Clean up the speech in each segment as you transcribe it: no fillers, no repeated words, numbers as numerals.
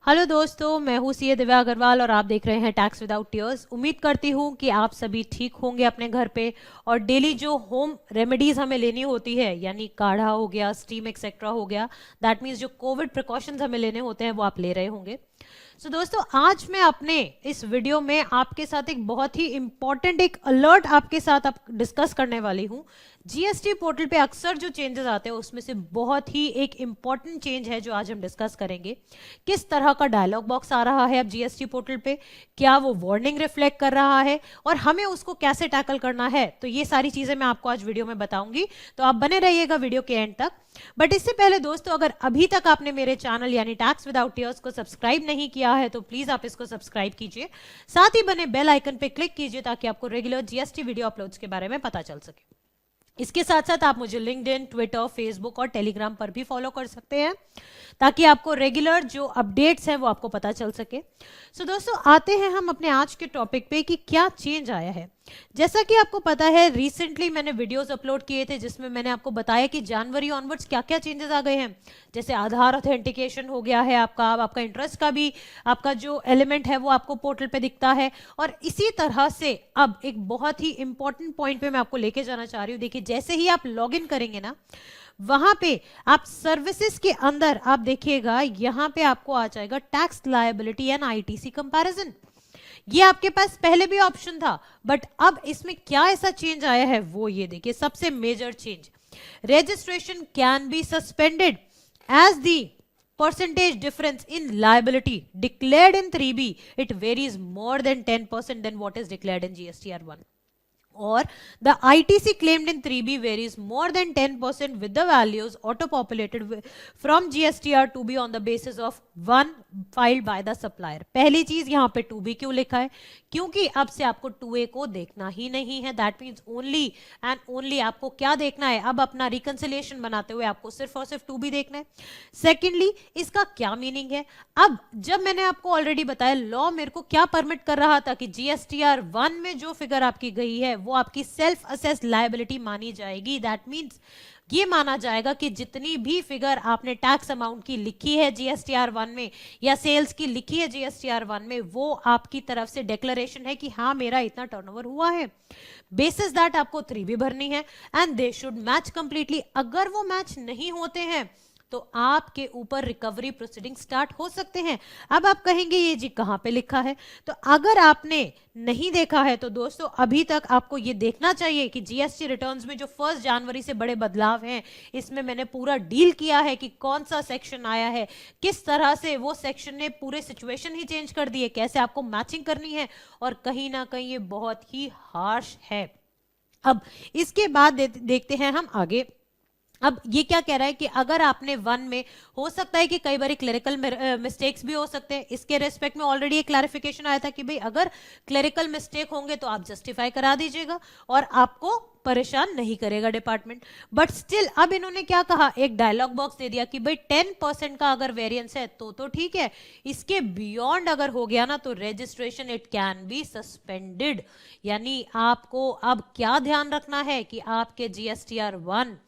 Hello दोस्तों, मैं हूँ सीए दिव्या अग्रवाल और आप देख रहे हैं टैक्स विदाउट टीयर्स। उम्मीद करती हूँ कि आप सभी ठीक होंगे अपने घर पे और डेली जो होम रेमेडीज हमें लेनी होती है, यानी काढ़ा हो गया, स्टीम एक्सेट्रा हो गया, दैट मीन्स जो कोविड प्रिकॉशंस हमें लेने होते हैं वो आप ले रहे होंगे। दोस्तों, आज मैं अपने इस वीडियो में आपके साथ एक बहुत ही इंपॉर्टेंट एक अलर्ट आपके साथ डिस्कस करने वाली हूँ। जीएसटी पोर्टल पे अक्सर जो चेंजेस आते हैं उसमें से बहुत ही एक इंपॉर्टेंट चेंज है जो आज हम डिस्कस करेंगे। किस तरह का डायलॉग बॉक्स आ रहा है अब जीएसटी पोर्टल पे, क्या वो वार्निंग रिफ्लेक्ट कर रहा है और हमें उसको कैसे टैकल करना है, तो ये सारी चीजें मैं आपको आज वीडियो में बताऊंगी। तो आप बने रहिएगा वीडियो के एंड तक। बट इससे पहले दोस्तों, अगर अभी तक आपने मेरे चैनल यानी टैक्स विदाउट टीयर्स को सब्सक्राइब नहीं किया है तो प्लीज आप इसको सब्सक्राइब कीजिए, साथ ही बने बेल आइकन पे क्लिक कीजिए ताकि आपको रेगुलर जीएसटी वीडियो अपलोड्स के बारे में पता चल सके। इसके साथ साथ आप मुझे लिंक्डइन, ट्विटर, फेसबुक और टेलीग्राम पर भी फॉलो कर सकते हैं ताकि आपको रेगुलर जो अपडेट्स हैं वो आपको पता चल सके। दोस्तों, आते हैं हम अपने आज के टॉपिक पे कि क्या चेंज आया है। जैसा कि आपको पता है, रिसेंटली मैंने वीडियोस अपलोड किए थे जिसमें मैंने आपको बताया कि जनवरी ऑनवर्ड्स क्या क्या चेंजेस आ गए हैं। जैसे आधार ऑथेंटिकेशन हो गया है आपका, अब आपका इंटरेस्ट का भी आपका जो एलिमेंट है वो आपको पोर्टल पे दिखता है। और इसी तरह से अब एक बहुत ही इंपॉर्टेंट पॉइंट पे मैं आपको लेके जाना चाह रही हूँ। देखिए, जैसे ही आप लॉग इन करेंगे ना, वहां पे आप सर्विसेज के अंदर आप देखिएगा, यहां पे आपको आ जाएगा tax liability and ITC comparison. ये आपके पास पहले भी ऑप्शन था, बट अब इसमें क्या ऐसा चेंज आया है वो ये देखिए। सबसे major change, registration can be suspended as the percentage difference in liability declared in 3B it varies more than 10% than what is declared in GSTR1, or the ITC claimed in 3B varies more than 10% with the values auto-populated from GSTR 2B on the basis of one filed by the supplier। पहली चीज, यहाँ पे 2B क्यों लिखा है? क्योंकि अब से आपको 2A को देखना ही नहीं है। That means only and only आपको क्या देखना है, अब अपना रिकंसिलिएशन बनाते हुए आपको सिर्फ और सिर्फ 2B देखना है। सेकेंडली, इसका क्या मीनिंग है? अब जब मैंने आपको ऑलरेडी बताया, लॉ मेरे को क्या परमिट कर रहा था कि GSTR 1 में जो फिगर आपकी गई है वो आपकी सेल्फ असेस्ड लायबिलिटी मानी जाएगी। दैट मीन्स ये माना जाएगा कि जितनी भी फिगर आपने टैक्स अमाउंट की लिखी है जीएसटीआर 1 में या सेल्स की लिखी है जीएसटीआर 1 में, वो आपकी तरफ से डिक्लेरेशन है कि हाँ मेरा इतना टर्नओवर हुआ है। बेसिस दैट आपको 3B भरनी है and they should match completely. अगर वो मैच नहीं होते हैं तो आपके ऊपर रिकवरी प्रोसीडिंग स्टार्ट हो सकते हैं। अब आप कहेंगे ये जी कहां पे लिखा है? तो अगर आपने नहीं देखा है तो दोस्तों, अभी तक आपको ये देखना चाहिए कि जीएसटी रिटर्न्स में जो 1 जनवरी से बड़े बदलाव हैं, इसमें मैंने पूरा डील किया है कि कौन सा सेक्शन आया है, किस तरह से वो सेक्शन ने पूरे सिचुएशन ही चेंज कर दी है, कैसे आपको मैचिंग करनी है, और कहीं ना कहीं ये बहुत ही हार्श है। अब इसके बाद देखते हैं हम आगे। अब ये क्या कह रहा है कि अगर आपने 1 में, हो सकता है कि कई बार क्लरिकल मिस्टेक्स भी हो सकते हैं, इसके रेस्पेक्ट में ऑलरेडी एक क्लैरिफिकेशन आया था कि भाई अगर क्लरिकल मिस्टेक होंगे तो आप जस्टिफाई करा दीजिएगा और आपको परेशान नहीं करेगा डिपार्टमेंट। बट स्टिल अब इन्होंने क्या कहा, एक डायलॉग बॉक्स दे दिया कि भाई 10% का अगर वेरिएंस है तो ठीक है, इसके बियॉन्ड अगर हो गया ना तो registration it can be suspended. यानी आपको अब क्या ध्यान रखना है कि आपके जीएसटीआर 1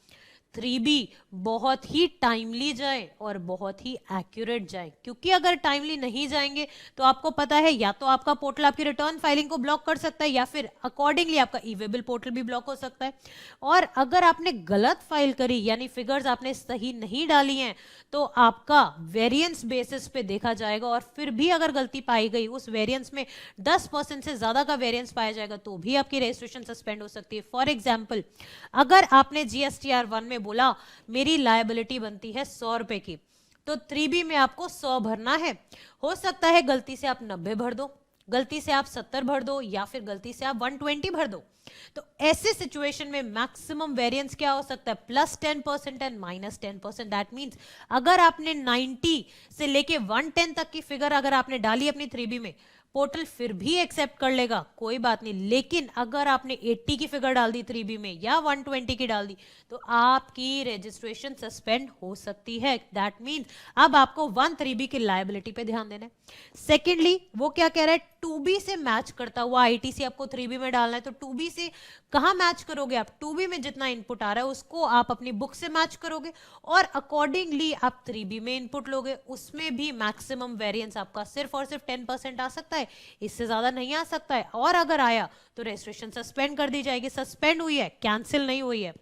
3B बहुत ही टाइमली जाए और बहुत ही एक्यूरेट जाए, क्योंकि अगर टाइमली नहीं जाएंगे तो आपको पता है या तो आपका पोर्टल आपकी रिटर्न फाइलिंग को ब्लॉक कर सकता है या फिर अकॉर्डिंगली आपका ई-वेबल पोर्टल भी ब्लॉक हो सकता है। और अगर आपने गलत फाइल करी यानी फिगर्स आपने सही नहीं डाली हैं तो आपका वेरिएंस बेसिस पे देखा जाएगा, और फिर भी अगर गलती पाई गई उस वेरिएंस में 10% से ज्यादा का वेरिएंस पाया जाएगा तो भी आपकी रजिस्ट्रेशन सस्पेंड हो सकती है। फॉर एग्जाम्पल, अगर आपने जीएसटीआर 1 में बोला मेरी लायबिलिटी बनती है 100 रुपए की, तो 3B में आपको 100 भरना है। हो सकता है गलती से आप 90 भर दो, गलती से आप 70 भर दो, या फिर गलती से आप 120 भर दो। तो ऐसे सिचुएशन में मैक्सिमम वेरिएंस क्या हो सकता है? +10% एंड -10%। दैट मींस अगर आपने 90 से लेके 110 तक की फिगर अगर आपने डाली अपनी 3B में, पोर्टल फिर भी एक्सेप्ट कर लेगा, कोई बात नहीं। लेकिन अगर आपने 80 की फिगर डाल दी 3B में या 120 की डाल दी तो आपकी रजिस्ट्रेशन सस्पेंड हो सकती है। दैट मीन्स अब आपको 1-3B की लायबिलिटी पे ध्यान देना है। सेकेंडली वो क्या कह रहा है, 2B से मैच करता हुआ आईटीसी आपको 3B में डालना है, तो 2B से कहां मैच करोगे आप, 2B में जितना इनपुट आ रहा है उसको आप अपनी बुक से मैच करोगे और अकॉर्डिंगली आप 3B में इनपुट लोगे। उसमें भी मैक्सिमम वेरिएंस आपका सिर्फ और सिर्फ 10% आ सकता है, इससे ज्यादा नहीं आ सकता है। और अगर आया तो रजिस्ट्रेशन सस्पेंड कर दी जाएगी। सस्पेंड हुई है, कैंसिल नहीं हुई है।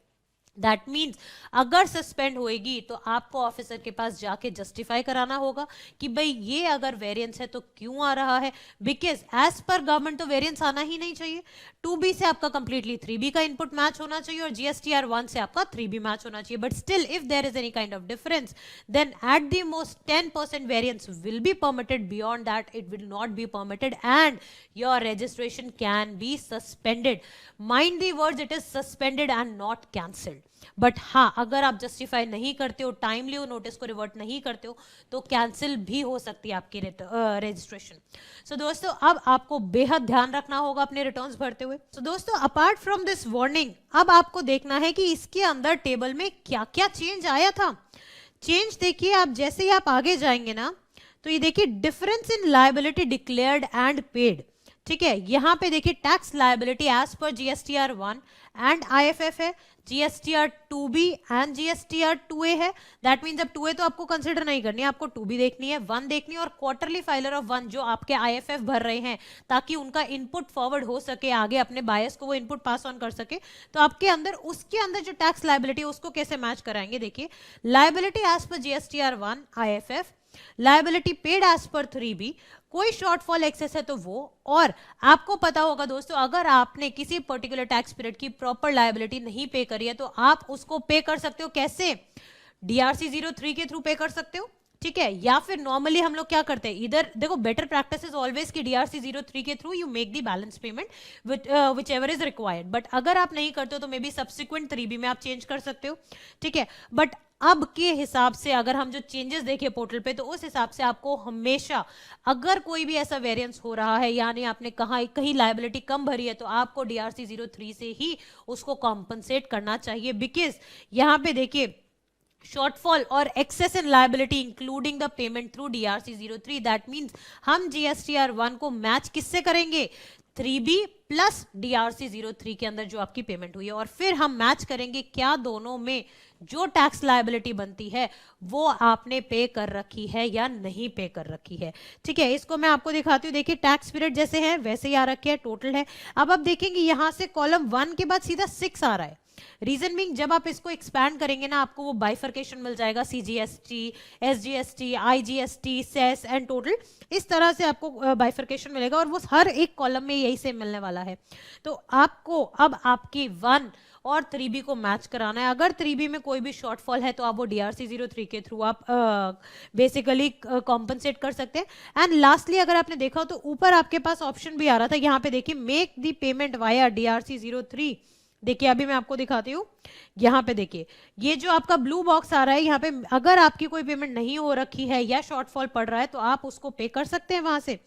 दैट मीन्स अगर सस्पेंड होएगी तो आपको ऑफिसर के पास जाके जस्टिफाई कराना होगा कि भाई ये अगर वेरिएंस है तो क्यों आ रहा है, बिकॉज एज पर गवर्नमेंट तो वेरिएंस आना ही नहीं चाहिए। 2B से आपका कंप्लीटली 3B का इनपुट मैच होना चाहिए और GSTR 1 से आपका 3B मैच होना चाहिए। But still if there is any kind of difference then at the most 10% variance will be permitted, beyond that it will not be permitted and your registration can be suspended. Mind the words, it is suspended and not cancelled. But हाँ, अगर आप justify नहीं करते हो, timely वो notice को revert नहीं करते हो तो कैंसिल भी हो सकती है आपकी रजिस्ट्रेशन। सो दोस्तों अब आपको बेहद ध्यान रखना होगा अपने रिटर्न्स भरते हुए। सो दोस्तों अपार्ट फ्रॉम दिस वार्निंग अब आपको देखना है कि इसके अंदर टेबल में क्या क्या चेंज आया था। चेंज देखिए, आप जैसे ही आप आगे जाएंगे ना तो ये देखिए difference in liability declared and paid. ठीक है, यहां पे देखिए tax liability as per GSTR 1 and IFF है, GSTR 2B and GSTR 2A है। दैट मीन्स अब 2A तो आपको कंसिडर नहीं करनी है, आपको 2B देखनी है, 1 देखनी है और क्वार्टरली फाइलर ऑफ 1 जो आपके IFF भर रहे हैं ताकि उनका इनपुट फॉरवर्ड हो सके, आगे अपने बायस को वो इनपुट पास ऑन कर सके। तो आपके अंदर उसके अंदर जो टैक्स लायबिलिटी है उसको कैसे मैच कराएंगे, देखिए liability as per GSTR 1 IFF, liability paid as per 3B, कोई शॉर्टफॉल एक्सेस है तो वो। और आपको पता होगा दोस्तों अगर आपने किसी पर्टिकुलर टैक्स पीरियड की प्रॉपर लायबिलिटी नहीं पे करी है तो आप उसको पे कर सकते हो, कैसे, DRC 03 के थ्रू पे कर सकते हो। ठीक है, या फिर नॉर्मली हम लोग क्या करते हैं, इधर देखो बेटर प्रैक्टिस इज ऑलवेज कि DRC 03 के through you make the balance payment which ever is required. But अगर आप नहीं करते हो तो मे बी सब्सिक्वेंट 3B में आप चेंज कर सकते हो। ठीक है, बट अब के हिसाब से अगर हम जो चेंजेस देखें पोर्टल पे तो उस हिसाब से आपको हमेशा अगर कोई भी ऐसा वेरिएंस हो रहा है यानी आपने कहीं लायबिलिटी कम भरी है तो आपको DRC 03 से ही उसको कॉम्पनसेट करना चाहिए। बिकॉज यहाँ पे देखिए शॉर्टफॉल और excess in liability including the payment through DRC 03, that means हम GSTR 1 को मैच किससे करेंगे, 3B प्लस DRC 03 के अंदर जो आपकी पेमेंट हुई है, और फिर हम मैच करेंगे क्या दोनों में जो टैक्स लायबिलिटी बनती है वो आपने पे कर रखी है या नहीं पे कर रखी है। ठीक है, इसको मैं आपको दिखाती हूँ। देखिए टैक्स पीरियड जैसे है वैसे ही आ रखे है, टोटल है। अब आप देखेंगे यहां से कॉलम 1 के बाद सीधा 6 आ रहा है। रीजन मीन जब आप इसको एक्सपैंड करेंगे ना आपको वो बाइफर्केशन मिल जाएगा, CGST, SGST, IGST, cess and total, इस तरह से आपको बाइफर्केशन मिलेगा और वो हर एक कॉलम में यही से मिलने वाला है। तो आपको अब आपकी 1 और 3B को मैच कराना है। अगर 3B में कोई भी शॉर्टफॉल है तो आप वो DRC 03 के थ्रू आप बेसिकली कॉम्पनसेट कर सकते हैं। एंड लास्टली अगर आपने देखा हो तो ऊपर आपके पास ऑप्शन भी आ रहा था, यहाँ पे देखिए make the payment via DRC 03। देखिए अभी मैं आपको दिखाती हूँ, यहाँ पे देखिए ये जो आपका ब्लू बॉक्स आ रहा है यहाँ पे अगर आपकी कोई पेमेंट नहीं हो रखी है या शॉर्टफॉल पड़ रहा है तो आप उसको पे कर सकते हैं वहां से।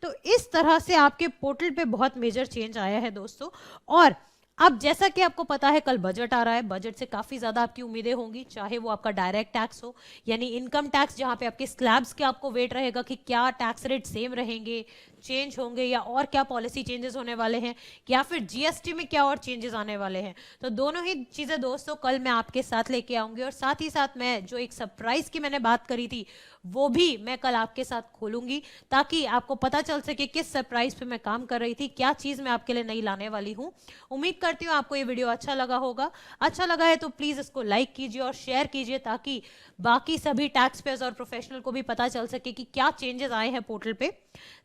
तो इस तरह से आपके पोर्टल पे बहुत मेजर चेंज आया है दोस्तों। और अब जैसा कि आपको पता है कल बजट आ रहा है, बजट से काफी ज्यादा आपकी उम्मीदें होंगी, चाहे वो आपका डायरेक्ट टैक्स हो यानी इनकम टैक्स जहां पे आपके स्लैब्स के आपको वेट रहेगा कि क्या टैक्स रेट सेम रहेंगे, चेंज होंगे या और क्या पॉलिसी चेंजेस होने वाले हैं, या फिर GST में क्या और चेंजेस आने वाले हैं। तो दोनों ही चीजें दोस्तों कल मैं आपके साथ लेके आऊंगी और साथ ही साथ मैं जो एक सरप्राइज की मैंने बात करी थी वो भी मैं कल आपके साथ खोलूंगी ताकि आपको पता चल सके किस सरप्राइज पे मैं काम कर रही थी, क्या चीज मैं आपके लिए नई लाने वाली हूँ। उम्मीद करती हूँ आपको ये वीडियो अच्छा लगा होगा। अच्छा लगा है तो प्लीज इसको लाइक कीजिए और शेयर कीजिए ताकि बाकी सभी टैक्स पेयर्स और प्रोफेशनल को भी पता चल सके कि क्या चेंजेस आए हैं पोर्टल पे।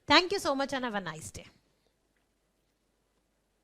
Thank you so much and have a nice day.